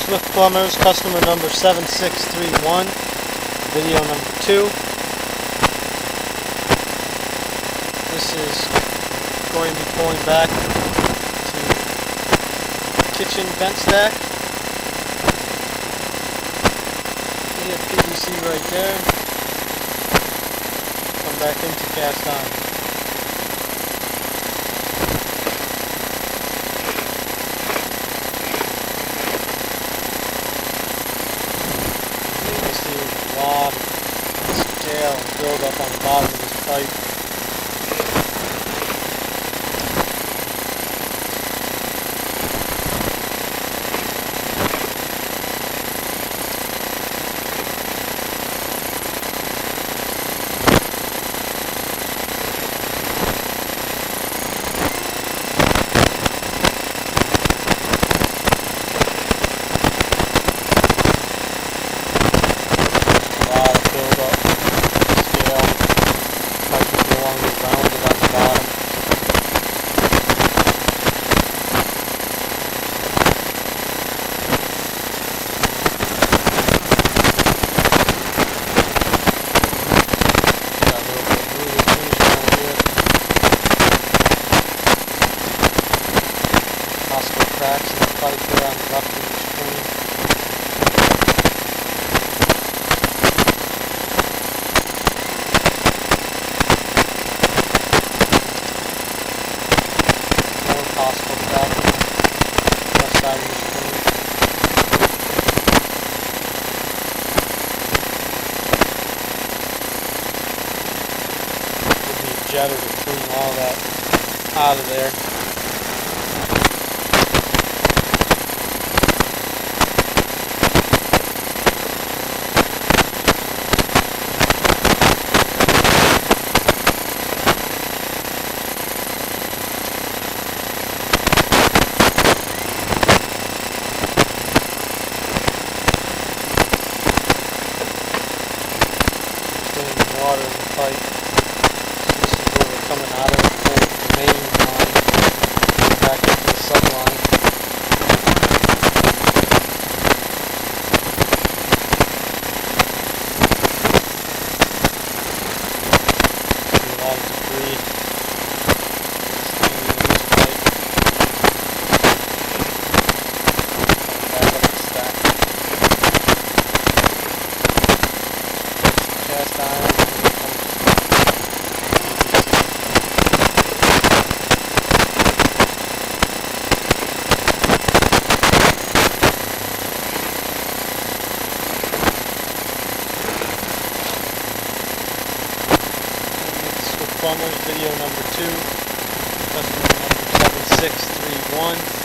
Smith Plumbers, customer number 7631, video number 2. This is going to be pulling back to kitchen vent stack. You have PVC right there. Come back into cast iron. A lot of scale and build up on the bottom of this pipe. Cracks in the pipe here on the left of the screen. More possible cracks on the left side of the screen. Give me a jetter to clean all that out of there. Water in the pipe. So this is where we're coming out of the main line, back into the subline. A lot of debris staying in this pipe. Back up the stack. Cast iron. Plumbers, video number 2, customer number 7631.